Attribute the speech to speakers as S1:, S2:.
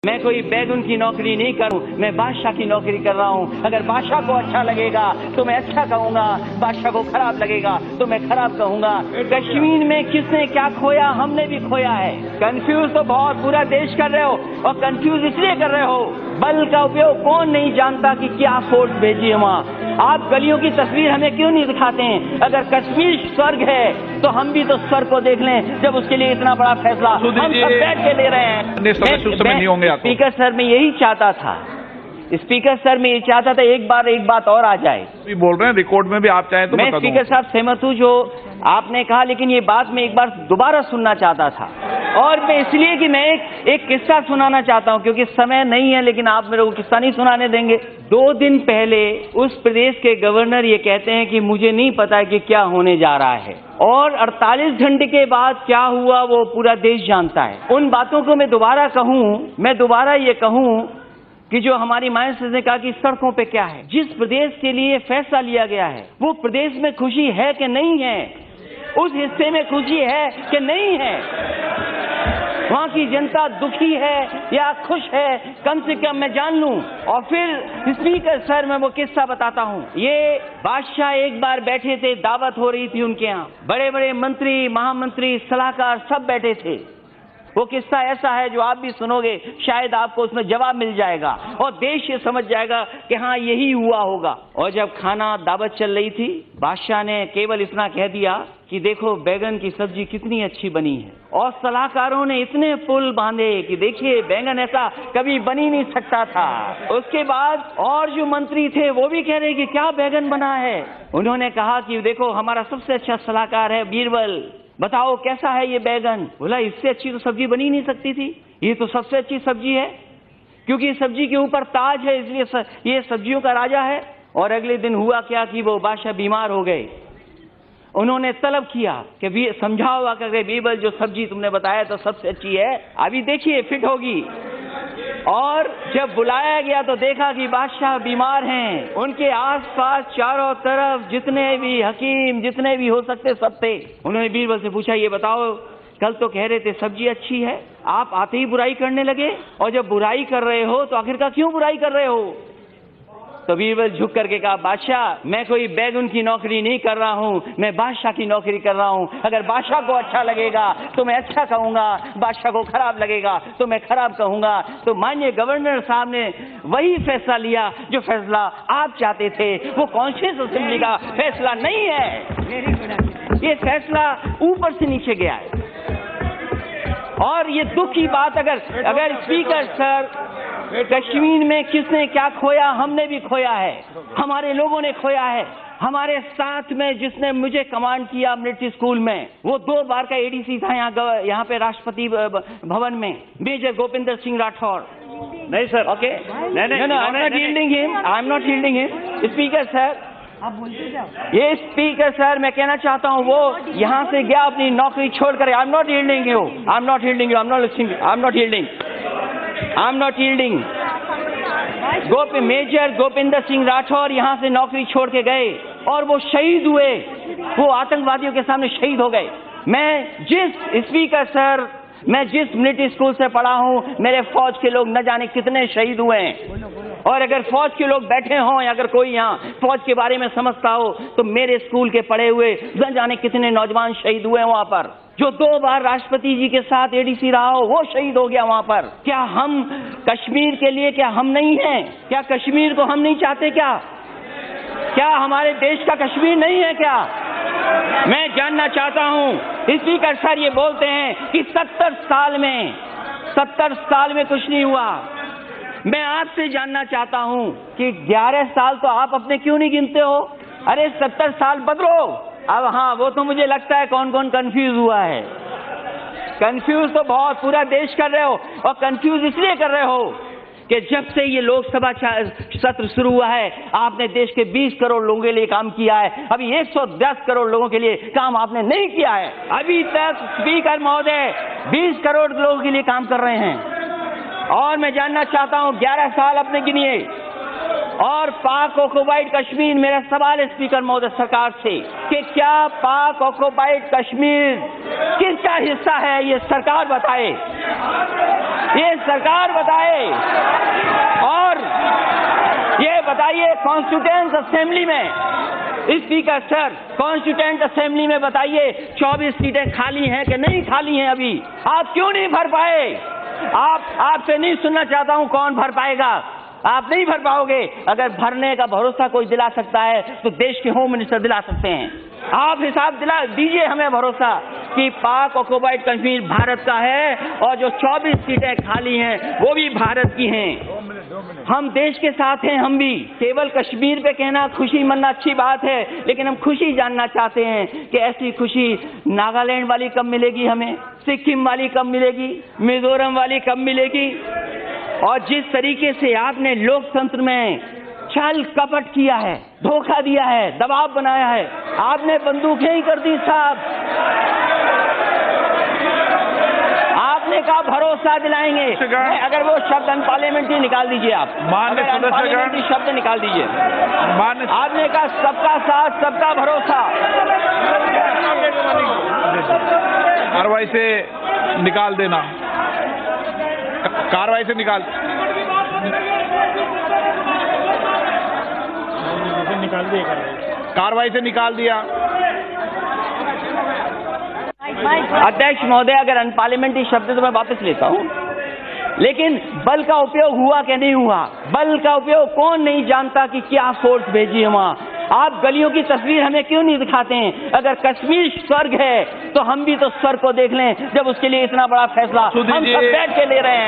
S1: मैं कोई बैगुन की नौकरी नहीं करूं, मैं बादशाह की नौकरी कर रहा हूं। अगर बादशाह को अच्छा लगेगा तो मैं अच्छा कहूंगा, बादशाह को खराब लगेगा तो मैं खराब कहूंगा। कश्मीर में किसने क्या खोया, हमने भी खोया है। कंफ्यूज तो बहुत पूरा देश कर रहे हो, और कंफ्यूज इसलिए कर रहे हो, बल का उपयोग कौन नहीं जानता कि क्या फोर्स भेजी है वहाँ। आप गलियों की तस्वीर हमें क्यों नहीं दिखाते हैं? अगर कश्मीर स्वर्ग है तो हम भी तो स्वर्ग को देख लें, जब उसके लिए इतना बड़ा फैसला हम सब बैठ के ले रहे हैं। स्पीकर सर मैं यही चाहता था, स्पीकर सर मैं ये चाहता था एक बात और आ जाए।
S2: बोल रहे हैं रिकॉर्ड में भी, आप चाहें तो
S1: मैं स्पीकर साहब सहमत हूँ जो आपने कहा, लेकिन ये बात मैं एक बार दोबारा सुनना चाहता था, और मैं इसलिए कि मैं एक किस्सा सुनाना चाहता हूँ, क्योंकि समय नहीं है, लेकिन आप मेरे को किस्सा नहीं सुनाने देंगे। 2 दिन पहले उस प्रदेश के गवर्नर ये कहते हैं कि मुझे नहीं पता कि क्या होने जा रहा है, और 48 घंटे के बाद क्या हुआ वो पूरा देश जानता है। उन बातों को मैं दोबारा ये कहूँ कि जो हमारी माइंस ने कहा कि सड़कों पे क्या है, जिस प्रदेश के लिए फैसला लिया गया है वो प्रदेश में खुशी है कि नहीं है, उस हिस्से में खुशी है कि नहीं है, वहां की जनता दुखी है या खुश है, कम से कम मैं जान लूं। और फिर स्पीकर सर मैं वो किस्सा बताता हूं। ये बादशाह एक बार बैठे थे, दावत हो रही थी उनके यहाँ, बड़े बड़े मंत्री, महामंत्री, सलाहकार सब बैठे थे। वो किस्सा ऐसा है जो आप भी सुनोगे, शायद आपको उसमें जवाब मिल जाएगा और देश ये समझ जाएगा कि हाँ यही हुआ होगा। और जब खाना दावत चल रही थी, बादशाह ने केवल इतना कह दिया कि देखो बैंगन की सब्जी कितनी अच्छी बनी है, और सलाहकारों ने इतने पुल बांधे कि देखिए बैंगन ऐसा कभी बन ही नहीं सकता था। उसके बाद और जो मंत्री थे वो भी कह रहे कि क्या बैंगन बना है। उन्होंने कहा कि देखो हमारा सबसे अच्छा सलाहकार है बीरबल, बताओ कैसा है ये बैगन। बोला इससे अच्छी तो सब्जी बनी नहीं सकती थी, ये तो सबसे अच्छी सब्जी है, क्योंकि सब्जी के ऊपर ताज है, इसलिए ये सब्जियों का राजा है। और अगले दिन हुआ क्या कि वो बादशाह बीमार हो गए। उन्होंने तलब किया कि समझाओ कि बीरबल जो सब्जी तुमने बताया तो सबसे अच्छी है, अभी देखिए फिट होगी। और जब बुलाया गया तो देखा कि बादशाह बीमार हैं, उनके आसपास चारों तरफ जितने भी हकीम, जितने भी हो सकते सब थे। उन्होंने बीरबल से पूछा ये बताओ कल तो कह रहे थे सब्जी अच्छी है, आप आते ही बुराई करने लगे, और जब बुराई कर रहे हो तो आखिरकार क्यों बुराई कर रहे हो? तो बीरबल झुक करके कहा बादशाह मैं कोई बैगुन की नौकरी नहीं कर रहा हूं, मैं बादशाह की नौकरी कर रहा हूं। अगर बादशाह को अच्छा लगेगा तो मैं अच्छा कहूंगा, बादशाह को खराब लगेगा तो मैं खराब कहूंगा। तो माननीय गवर्नर साहब ने वही फैसला लिया जो फैसला आप चाहते थे, वो कॉन्स्टिट्यूशन असेंबली का फैसला नहीं है, ये फैसला ऊपर से नीचे गया है। और ये दुख की बात, अगर स्पीकर सर कश्मीर में किसने क्या खोया, हमने भी खोया है, हमारे लोगों ने खोया है। हमारे साथ में जिसने मुझे कमांड किया मिलिट्री स्कूल में, वो 2 बार का एडीसी था यहाँ पे राष्ट्रपति भवन में, मेजर गोविंदर सिंह राठौर। नहीं सर, ओके, नहीं, आई am not yielding him. Speaker sir आप बोलते जाओ। ये स्पीकर सर मैं कहना चाहता हूँ, वो यहाँ से गया अपनी नौकरी छोड़कर, I am not yielding you, I am not yielding you, I am not listening, I am not yielding, I am not yielding. Major Govinder Singh Rathore यहाँ से नौकरी छोड़ के गए और वो शहीद हुए, वो आतंकवादियों के सामने शहीद हो गए। मैं जिस मिलिट्री स्कूल से पढ़ा हूँ, मेरे फौज के लोग न जाने कितने शहीद हुए हैं, और अगर फौज के लोग बैठे हों या अगर कोई यहाँ फौज के बारे में समझता हो तो मेरे स्कूल के पढ़े हुए न जाने कितने नौजवान शहीद हुए वहां पर। जो 2 बार राष्ट्रपति जी के साथ एडीसी रहा हो वो शहीद हो गया वहां पर। क्या हम कश्मीर के लिए क्या हम नहीं हैं? क्या कश्मीर को हम नहीं चाहते? क्या हमारे देश का कश्मीर नहीं है क्या? मैं जानना चाहता हूं। स्पीकर सर ये बोलते हैं कि 70 साल में कुछ नहीं हुआ। मैं आपसे जानना चाहता हूं कि 11 साल तो आप अपने क्यों नहीं गिनते हो? अरे 70 साल बदलो। अब हाँ, वो तो मुझे लगता है कौन कौन कंफ्यूज हुआ है। कंफ्यूज तो बहुत पूरा देश कर रहे हो, और कंफ्यूज इसलिए कर रहे हो कि जब से ये लोकसभा सत्र शुरू हुआ है आपने देश के 20 करोड़ लोगों के लिए काम किया है, अभी 110 करोड़ लोगों के लिए काम आपने नहीं किया है। अभी तक स्पीकर महोदय 20 करोड़ लोगों के लिए काम कर रहे हैं, और मैं जानना चाहता हूं 11 साल अपने गिनिए। और पाक ऑक्युपाइड कश्मीर, मेरा सवाल है स्पीकर महोदय सरकार से कि क्या पाक ऑक्युपाइड कश्मीर किसका हिस्सा है, ये सरकार बताए। ये सरकार बताए। और ये बताइए कॉन्स्टिट्यूएंट असेंबली में, स्पीकर सर, कॉन्स्टिट्यूएंट असेंबली में बताइए 24 सीटें खाली हैं कि नहीं खाली हैं अभी? आप क्यों नहीं भर पाए? आपसे नहीं सुनना चाहता हूं कौन भर पाएगा, आप नहीं भर पाओगे। अगर भरने का भरोसा कोई दिला सकता है तो देश के होम मिनिस्टर दिला सकते हैं। आप हिसाब दिला दीजिए हमें भरोसा कि पाक ऑक्युपाइड कश्मीर भारत का है और जो 24 सीटें खाली हैं वो भी भारत की हैं। हम देश के साथ हैं, हम भी। केवल कश्मीर पे कहना खुशी मनाना अच्छी बात है, लेकिन हम खुशी जानना चाहते हैं कि ऐसी खुशी नागालैंड वाली कब मिलेगी हमें, सिक्किम वाली कब मिलेगी, मिजोरम वाली कब मिलेगी? और जिस तरीके से आपने लोकतंत्र में छल कपट किया है, धोखा दिया है, दबाव बनाया है, आपने बंदूकें ही कर दी साहब। आपने कहा भरोसा दिलाएंगे, अगर वो शब्द अनपार्लियामेंट्री निकाल दीजिए आप, अनपार्लियामेंट्री शब्द निकाल दीजिए। आपने कहा सबका साथ सबका भरोसा,
S2: कार्रवाई से निकाल देना, कार्रवाई से निकाल दिया, कार्रवाई से निकाल दिया।
S1: अध्यक्ष महोदय, अगर अनपार्लियामेंट्री शब्द तो मैं वापस लेता हूं, लेकिन बल का उपयोग हुआ कि नहीं हुआ? बल का उपयोग कौन नहीं जानता कि क्या फोर्स भेजी है वहां? आप गलियों की तस्वीर हमें क्यों नहीं दिखाते हैं? अगर कश्मीर स्वर्ग है तो हम भी तो स्वर्ग को देख लें, जब उसके लिए इतना बड़ा फैसला हम सब बैठ के ले रहे हैं।